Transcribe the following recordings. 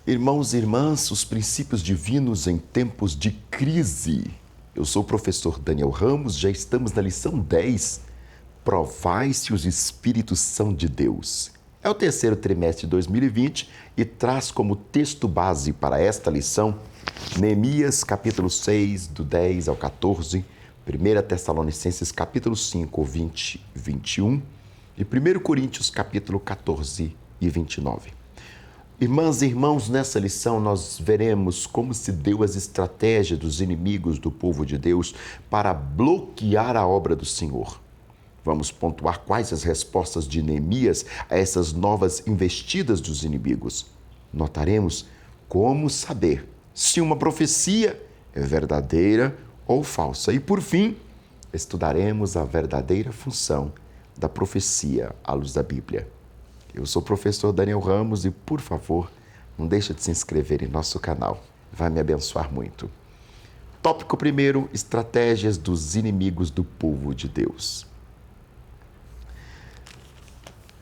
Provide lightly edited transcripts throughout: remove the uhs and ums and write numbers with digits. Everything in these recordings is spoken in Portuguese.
Irmãos e irmãs, os princípios divinos em tempos de crise. Eu sou o professor Daniel Ramos, já estamos na lição 10. Provai se os Espíritos são de Deus. É o terceiro trimestre de 2020 e traz como texto base para esta lição Neemias, capítulo 6, do 10 ao 14, 1 Tessalonicenses, capítulo 5, 20 e 21 e 1 Coríntios, capítulo 14 e 29. Irmãs e irmãos, nessa lição nós veremos como se deu as estratégias dos inimigos do povo de Deus para bloquear a obra do Senhor. Vamos pontuar quais as respostas de Neemias a essas novas investidas dos inimigos. Notaremos como saber se uma profecia é verdadeira ou falsa. E, por fim, estudaremos a verdadeira função da profecia à luz da Bíblia. Eu sou o professor Daniel Ramos e, por favor, não deixe de se inscrever em nosso canal. Vai me abençoar muito. Tópico primeiro, estratégias dos inimigos do povo de Deus.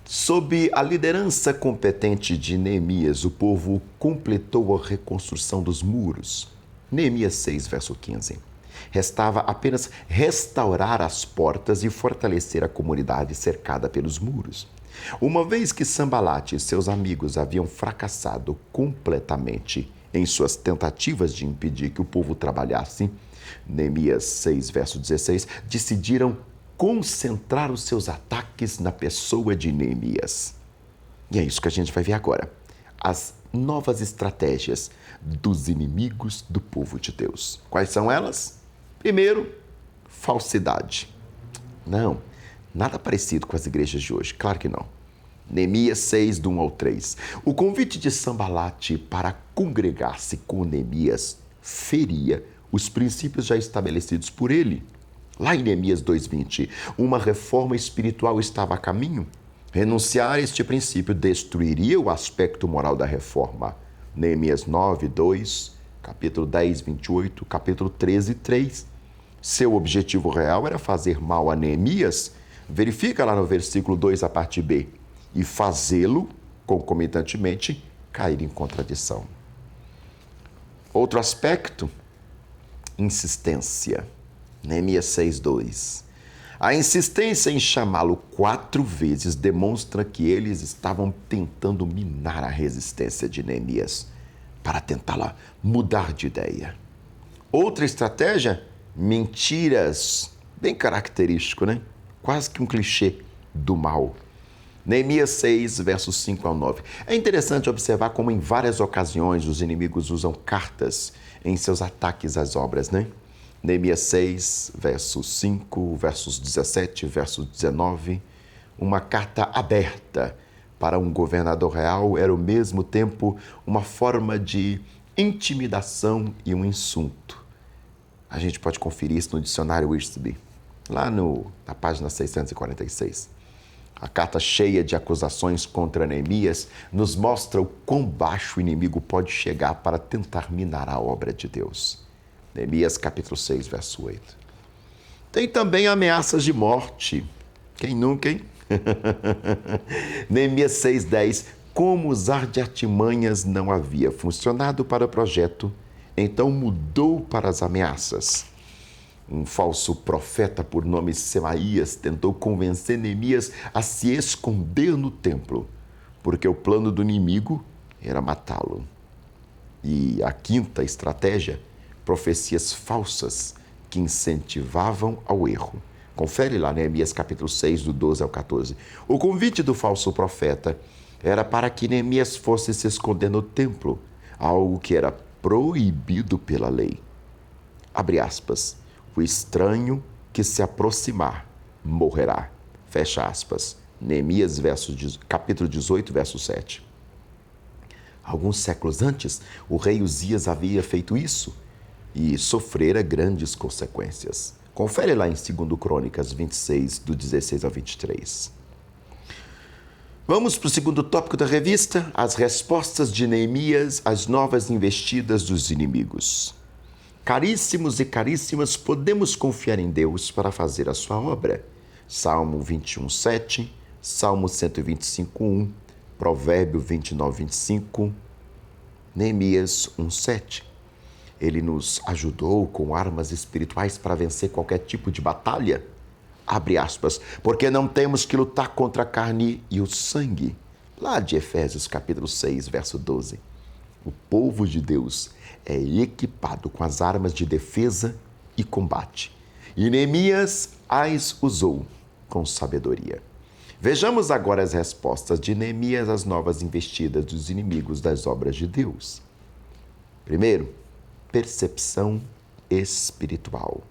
Sob a liderança competente de Neemias, o povo completou a reconstrução dos muros. Neemias 6, verso 15. Restava apenas restaurar as portas e fortalecer a comunidade cercada pelos muros. Uma vez que Sambalate e seus amigos haviam fracassado completamente em suas tentativas de impedir que o povo trabalhasse, Neemias 6, verso 16, decidiram concentrar os seus ataques na pessoa de Neemias. E é isso que a gente vai ver agora. As novas estratégias dos inimigos do povo de Deus. Quais são elas? Primeiro, falsidade. Não, nada parecido com as igrejas de hoje, claro que não. Neemias 6, do 1 ao 3. O convite de Sambalate para congregar-se com Neemias feria os princípios já estabelecidos por ele. Lá em Neemias 2:20, uma reforma espiritual estava a caminho. Renunciar a este princípio destruiria o aspecto moral da reforma. Neemias 9:2, capítulo 10, 28, capítulo 13, 3. Seu objetivo real era fazer mal a Neemias. Verifica lá no versículo 2, a parte B. E fazê-lo, concomitantemente, cair em contradição. Outro aspecto, insistência. Neemias 6:2. A insistência em chamá-lo 4 vezes demonstra que eles estavam tentando minar a resistência de Neemias para tentá-la mudar de ideia. Outra estratégia, mentiras. Bem característico, né? Quase que um clichê do mal. Neemias 6, versos 5 ao 9. É interessante observar como em várias ocasiões os inimigos usam cartas em seus ataques às obras, né? Neemias 6, versos 5, versos 17, versos 19. Uma carta aberta para um governador real era ao mesmo tempo uma forma de intimidação e um insulto. A gente pode conferir isso no dicionário Wiersbe, lá na página 646. A carta cheia de acusações contra Neemias nos mostra o quão baixo o inimigo pode chegar para tentar minar a obra de Deus. Neemias capítulo 6, verso 8. Tem também ameaças de morte. Quem nunca, hein? Neemias 6:10. Como usar de artimanhas não havia funcionado para o projeto, então mudou para as ameaças. Um falso profeta por nome Semaías tentou convencer Neemias a se esconder no templo, porque o plano do inimigo era matá-lo. E a quinta estratégia, profecias falsas que incentivavam ao erro. Confere lá, Neemias capítulo 6, do 12 ao 14. O convite do falso profeta era para que Neemias fosse se esconder no templo, algo que era proibido pela lei. Abre aspas. O estranho que se aproximar morrerá. Fecha aspas. Neemias capítulo 18, verso 7. Alguns séculos antes, o rei Uzias havia feito isso e sofrera grandes consequências. Confere lá em 2 Crônicas 26, do 16 ao 23. Vamos para o segundo tópico da revista, as respostas de Neemias às novas investidas dos inimigos. Caríssimos e caríssimas, podemos confiar em Deus para fazer a sua obra. Salmo 21, 7, Salmo 125, 1, Provérbio 29, 25. Neemias 1:7. Ele nos ajudou com armas espirituais para vencer qualquer tipo de batalha. Abre aspas, porque não temos que lutar contra a carne e o sangue. Lá de Efésios capítulo 6, verso 12. O povo de Deus é equipado com as armas de defesa e combate. E Neemias as usou com sabedoria. Vejamos agora as respostas de Neemias às novas investidas dos inimigos das obras de Deus. Primeiro, percepção espiritual.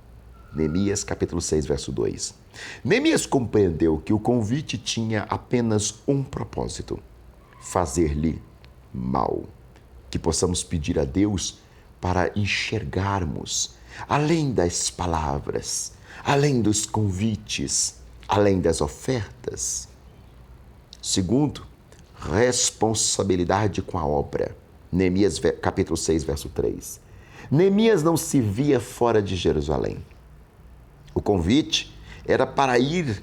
Neemias capítulo 6, verso 2. Neemias compreendeu que o convite tinha apenas um propósito: fazer-lhe mal. Que possamos pedir a Deus para enxergarmos além das palavras, além dos convites, além das ofertas. Segundo, responsabilidade com a obra. Neemias capítulo 6, verso 3. Neemias não se via fora de Jerusalém. O convite era para ir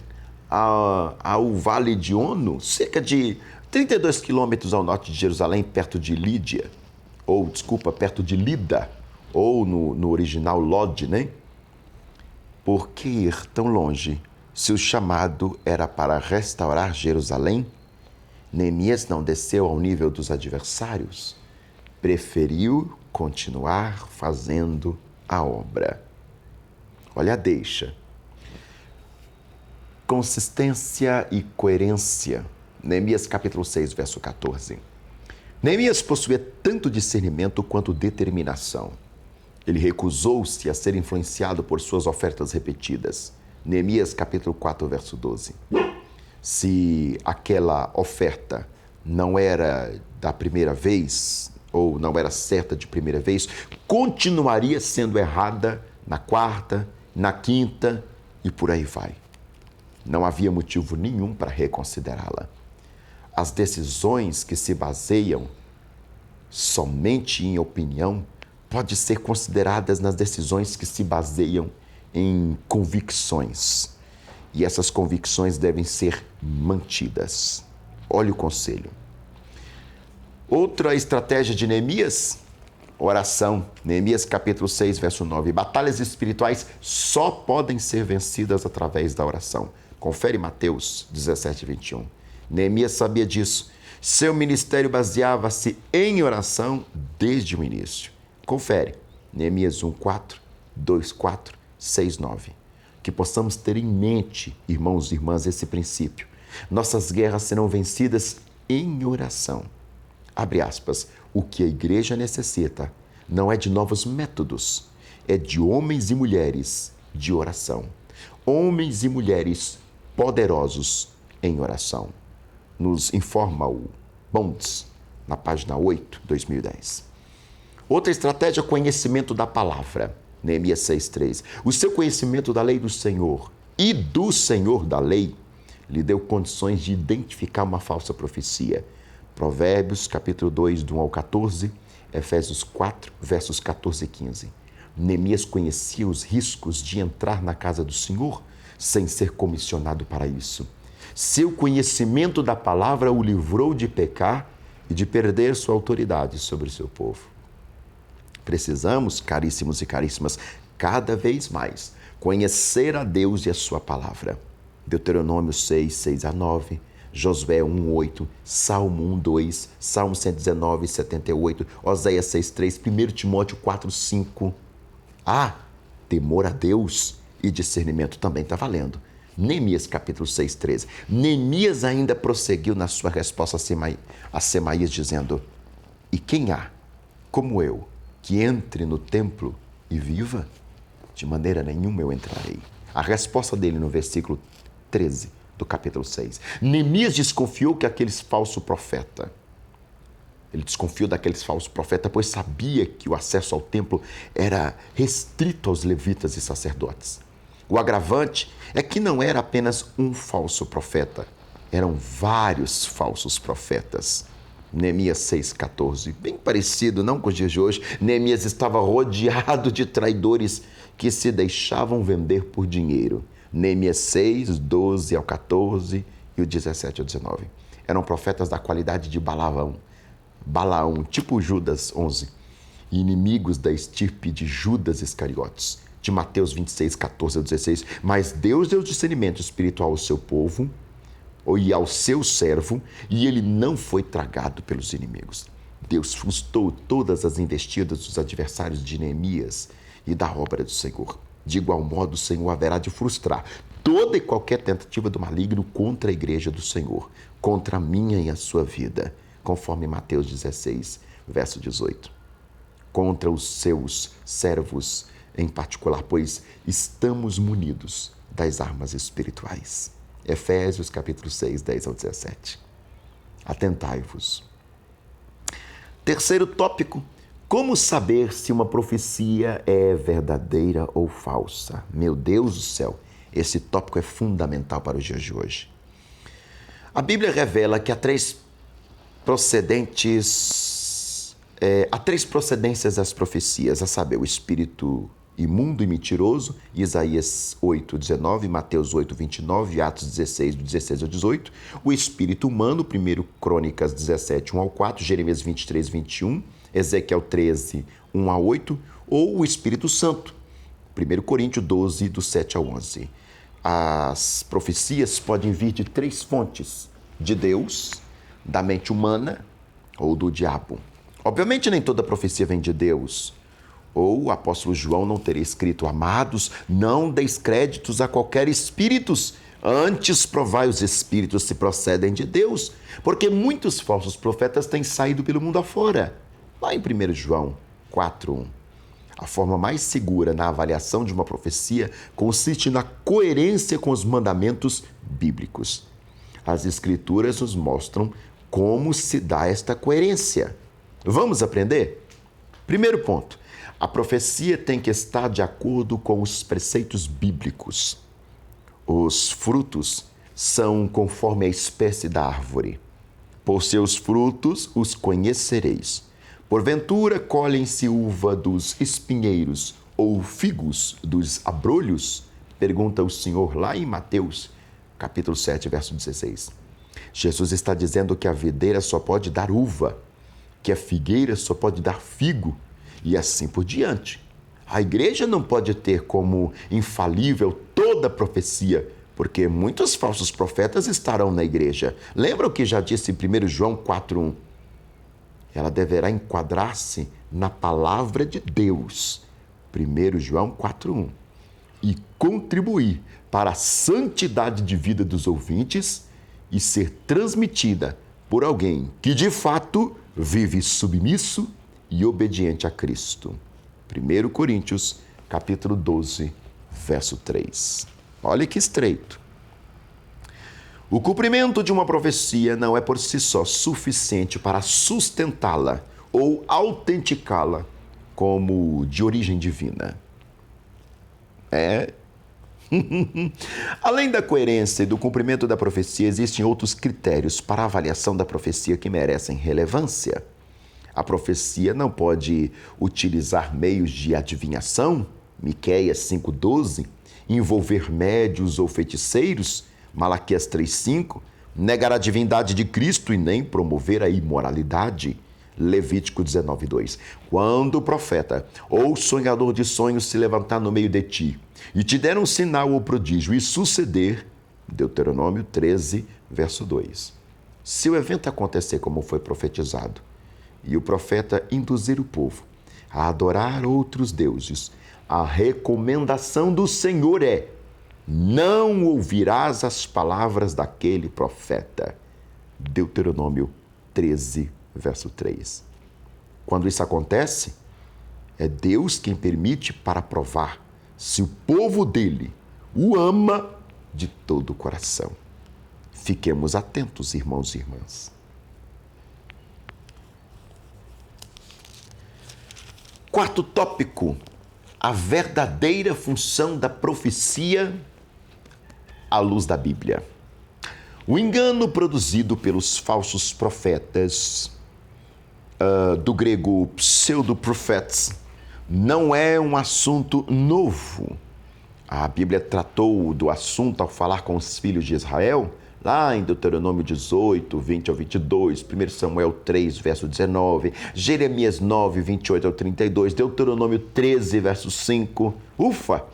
ao Vale de Ono, cerca de 32 quilômetros ao norte de Jerusalém, perto de perto de Lida, ou no original Lod, né? Por que ir tão longe se o chamado era para restaurar Jerusalém? Neemias não desceu ao nível dos adversários. Preferiu continuar fazendo a obra. Olha a deixa. Consistência e coerência. Neemias capítulo 6, verso 14. Neemias possuía tanto discernimento quanto determinação. Ele recusou-se a ser influenciado por suas ofertas repetidas. Neemias capítulo 4, verso 12. Se aquela oferta não era da primeira vez, ou não era certa de primeira vez, continuaria sendo errada na quarta, na quinta e por aí vai. Não havia motivo nenhum para reconsiderá-la. As decisões que se baseiam somente em opinião podem ser consideradas nas decisões que se baseiam em convicções. E essas convicções devem ser mantidas. Olha o conselho. Outra estratégia de Neemias, oração. Neemias capítulo 6, verso 9. Batalhas espirituais só podem ser vencidas através da oração. Confere Mateus 17, 21. Neemias sabia disso. Seu ministério baseava-se em oração desde o início. Confere. Neemias 1:4, 2:4, 6:9. Que possamos ter em mente, irmãos e irmãs, esse princípio. Nossas guerras serão vencidas em oração. Abre aspas. O que a igreja necessita não é de novos métodos, é de homens e mulheres de oração. Homens e mulheres poderosos em oração. Nos informa o Bonds, na página 8, 2010. Outra estratégia é conhecimento da palavra. Neemias 6:3. O seu conhecimento da lei do Senhor e do Senhor da lei lhe deu condições de identificar uma falsa profecia. Provérbios, capítulo 2, do 1 ao 14, Efésios 4, versos 14 e 15. Neemias conhecia os riscos de entrar na casa do Senhor sem ser comissionado para isso. Seu conhecimento da palavra o livrou de pecar e de perder sua autoridade sobre o seu povo. Precisamos, caríssimos e caríssimas, cada vez mais conhecer a Deus e a sua palavra. Deuteronômio 6, 6-9, Josué 1:8, Salmo 1:2, Salmo 119, 78, Oséias 6:3, 1 Timóteo 4:5. Temor a Deus e discernimento também está valendo. Neemias capítulo 6:13. Neemias ainda prosseguiu na sua resposta a Semaías dizendo: e quem há, como eu, que entre no templo e viva? De maneira nenhuma eu entrarei. A resposta dele no versículo 13 do capítulo 6. Neemias desconfiou que aqueles falsos profetas, ele desconfiou daqueles falsos profetas, pois sabia que o acesso ao templo era restrito aos levitas e sacerdotes. O agravante é que não era apenas um falso profeta, eram vários falsos profetas. Neemias 6,14, bem parecido, não com os dias de hoje. Neemias estava rodeado de traidores que se deixavam vender por dinheiro. Neemias 6, 12 ao 14 e o 17 ao 19. Eram profetas da qualidade de Balaão, Balaão, tipo Judas 11, e inimigos da estirpe de Judas Iscariotes, de Mateus 26, 14 a 16. Mas Deus deu discernimento espiritual ao seu povo e ao seu servo, e ele não foi tragado pelos inimigos. Deus frustrou todas as investidas dos adversários de Neemias e da obra do Senhor. De igual modo, o Senhor haverá de frustrar toda e qualquer tentativa do maligno contra a igreja do Senhor, contra a minha e a sua vida, conforme Mateus 16, verso 18. Contra os seus servos em particular, pois estamos munidos das armas espirituais. Efésios capítulo 6, 10 ao 17. Atentai-vos. Terceiro tópico, como saber se uma profecia é verdadeira ou falsa? Meu Deus do céu, esse tópico é fundamental para os dias de hoje. A Bíblia revela que há três procedências das profecias, a saber, o espírito imundo e mentiroso, Isaías 8, 19, Mateus 8, 29, Atos 16, do 16 ao 18, o espírito humano, 1 Crônicas 17, 1 ao 4, Jeremias 23, 21, Ezequiel 13, 1 a 8, ou o Espírito Santo, 1 Coríntios 12, do 7 ao 11. As profecias podem vir de três fontes: de Deus, da mente humana ou do diabo. Obviamente nem toda profecia vem de Deus. Ou o apóstolo João não teria escrito: amados, não deis créditos a qualquer espíritos, antes provai os espíritos se procedem de Deus, porque muitos falsos profetas têm saído pelo mundo afora. Lá em 1 João 4:1. A forma mais segura na avaliação de uma profecia consiste na coerência com os mandamentos bíblicos. As Escrituras nos mostram como se dá esta coerência. Vamos aprender? Primeiro ponto: a profecia tem que estar de acordo com os preceitos bíblicos. Os frutos são conforme a espécie da árvore. Por seus frutos os conhecereis. Porventura colhem-se uva dos espinheiros ou figos dos abrolhos? Pergunta o Senhor lá em Mateus, capítulo 7, verso 16. Jesus está dizendo que a videira só pode dar uva, que a figueira só pode dar figo, e assim por diante. A igreja não pode ter como infalível toda profecia, porque muitos falsos profetas estarão na igreja. Lembra o que já disse em 1 João 4:1? Ela deverá enquadrar-se na palavra de Deus, 1 João 4:1, e contribuir para a santidade de vida dos ouvintes e ser transmitida por alguém que, de fato, vive submisso e obediente a Cristo. 1 Coríntios, capítulo 12, verso 3. Olha que estreito. O cumprimento de uma profecia não é por si só suficiente para sustentá-la ou autenticá-la como de origem divina. Além da coerência e do cumprimento da profecia, existem outros critérios para a avaliação da profecia que merecem relevância. A profecia não pode utilizar meios de adivinhação, Miqueias 5:12, envolver médios ou feiticeiros, Malaquias 3:5, negar a divindade de Cristo e nem promover a imoralidade, Levítico 19:2. Quando o profeta ou sonhador de sonhos se levantar no meio de ti e te der um sinal ou prodígio e suceder, Deuteronômio 13, verso 2. Se o evento acontecer como foi profetizado e o profeta induzir o povo a adorar outros deuses, a recomendação do Senhor é: não ouvirás as palavras daquele profeta. Deuteronômio 13, verso 3. Quando isso acontece, é Deus quem permite para provar se o povo dele o ama de todo o coração. Fiquemos atentos, irmãos e irmãs. Quarto tópico: a verdadeira função da profecia à luz da Bíblia. O engano produzido pelos falsos profetas, do grego pseudoprofetes, não é um assunto novo. A Bíblia tratou do assunto ao falar com os filhos de Israel, lá em Deuteronômio 18, 20 ao 22, 1 Samuel 3, verso 19, Jeremias 9, 28 ao 32, Deuteronômio 13, verso 5. Ufa!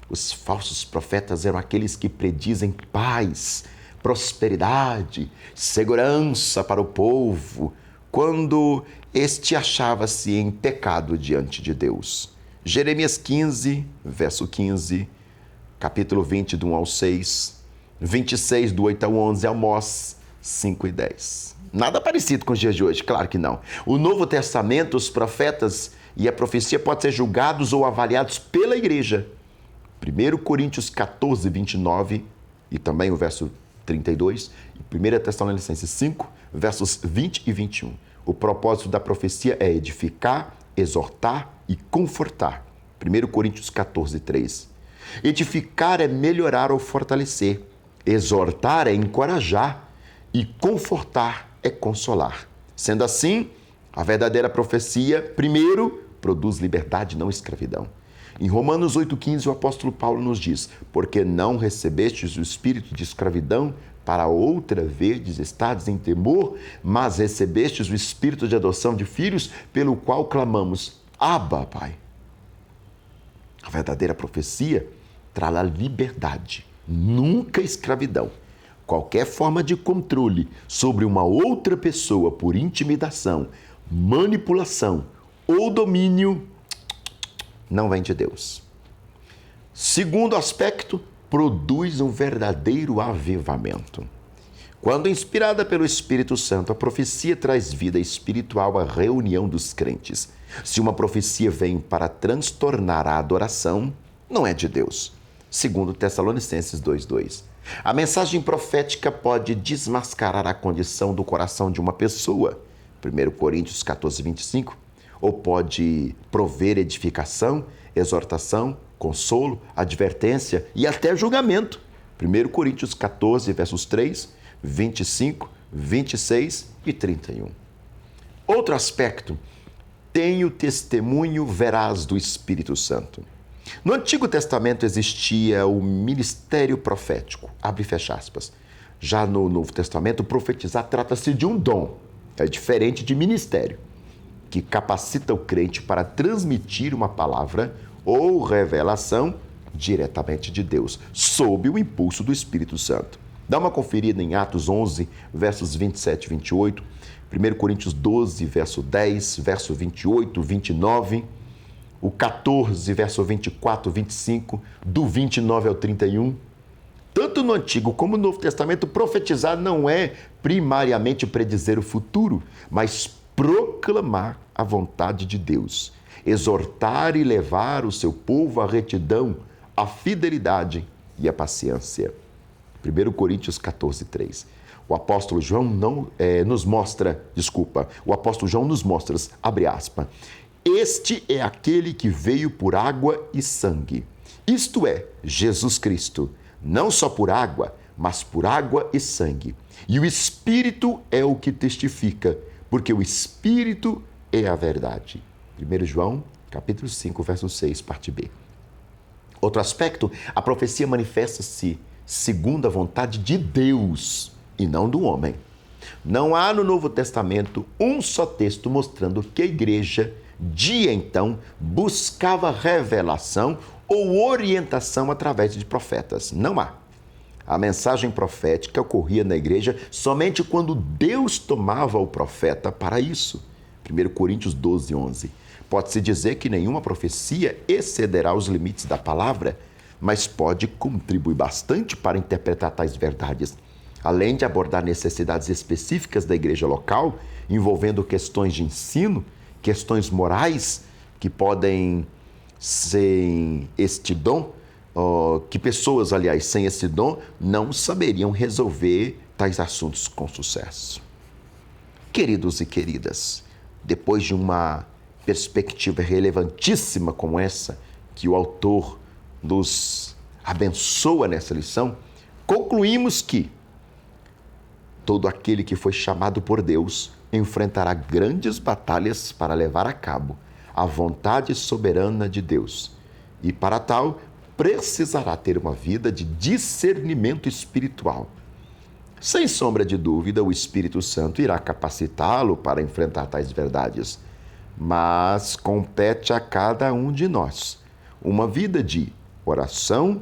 Os falsos profetas eram aqueles que predizem paz, prosperidade, segurança para o povo, quando este achava-se em pecado diante de Deus. Jeremias 15, verso 15, capítulo 20, do 1 ao 6, 26, do 8 ao 11, Amós 5 e 10. Nada parecido com os dias de hoje, claro que não. O Novo Testamento, os profetas e a profecia podem ser julgados ou avaliados pela igreja. 1 Coríntios 14, 29 e também o verso 32, e 1 Tessalonicenses 5, versos 20 e 21. O propósito da profecia é edificar, exortar e confortar. 1 Coríntios 14, 3. Edificar é melhorar ou fortalecer. Exortar é encorajar. E confortar é consolar. Sendo assim, a verdadeira profecia, primeiro, produz liberdade, não escravidão. Em Romanos 8,15, o apóstolo Paulo nos diz: porque não recebestes o espírito de escravidão para outra vez estardes em temor, mas recebestes o espírito de adoção de filhos, pelo qual clamamos: Abba, Pai. A verdadeira profecia trará liberdade, nunca escravidão. Qualquer forma de controle sobre uma outra pessoa por intimidação, manipulação ou domínio não vem de Deus. Segundo aspecto, produz um verdadeiro avivamento. Quando inspirada pelo Espírito Santo, a profecia traz vida espiritual à reunião dos crentes. Se uma profecia vem para transtornar a adoração, não é de Deus. Segundo Tessalonicenses 2:2. A mensagem profética pode desmascarar a condição do coração de uma pessoa. 1 Coríntios 14, 25. Ou pode prover edificação, exortação, consolo, advertência e até julgamento. 1 Coríntios 14, versos 3, 25, 26 e 31. Outro aspecto, tem o testemunho veraz do Espírito Santo. No Antigo Testamento existia o ministério profético, abre e fecha aspas. Já no Novo Testamento, profetizar trata-se de um dom, é diferente de ministério, que capacita o crente para transmitir uma palavra ou revelação diretamente de Deus, sob o impulso do Espírito Santo. Dá uma conferida em Atos 11, versos 27 e 28, 1 Coríntios 12, verso 10, verso 28, 29, o 14, verso 24, 25, do 29 ao 31. Tanto no Antigo como no Novo Testamento, profetizar não é primariamente predizer o futuro, mas proclamar a vontade de Deus, exortar e levar o seu povo à retidão, à fidelidade e à paciência. 1 Coríntios 14, 3. O apóstolo João nos mostra, abre aspas, este é aquele que veio por água e sangue, isto é, Jesus Cristo, não só por água, mas por água e sangue. E o Espírito é o que testifica, porque o Espírito é a verdade. 1 João, capítulo 5, verso 6, parte B. Outro aspecto, a profecia manifesta-se segundo a vontade de Deus e não do homem. Não há no Novo Testamento um só texto mostrando que a igreja, de então, buscava revelação ou orientação através de profetas. Não há. A mensagem profética ocorria na igreja somente quando Deus tomava o profeta para isso. 1 Coríntios 12, 11. Pode-se dizer que nenhuma profecia excederá os limites da palavra, mas pode contribuir bastante para interpretar tais verdades, além de abordar necessidades específicas da igreja local, envolvendo questões de ensino, questões morais, que podem ser este dom, que pessoas, aliás, sem esse dom, não saberiam resolver tais assuntos com sucesso. Queridos e queridas, depois de uma perspectiva relevantíssima como essa, que o autor nos abençoa nessa lição, concluímos que todo aquele que foi chamado por Deus enfrentará grandes batalhas para levar a cabo a vontade soberana de Deus. E para tal, precisará ter uma vida de discernimento espiritual. Sem sombra de dúvida, o Espírito Santo irá capacitá-lo para enfrentar tais verdades. Mas compete a cada um de nós uma vida de oração,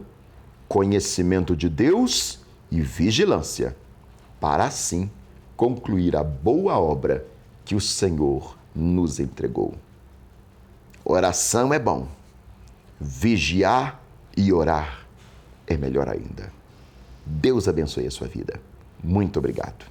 conhecimento de Deus e vigilância, para assim concluir a boa obra que o Senhor nos entregou. Oração é bom, vigiar e orar é melhor ainda. Deus abençoe a sua vida. Muito obrigado.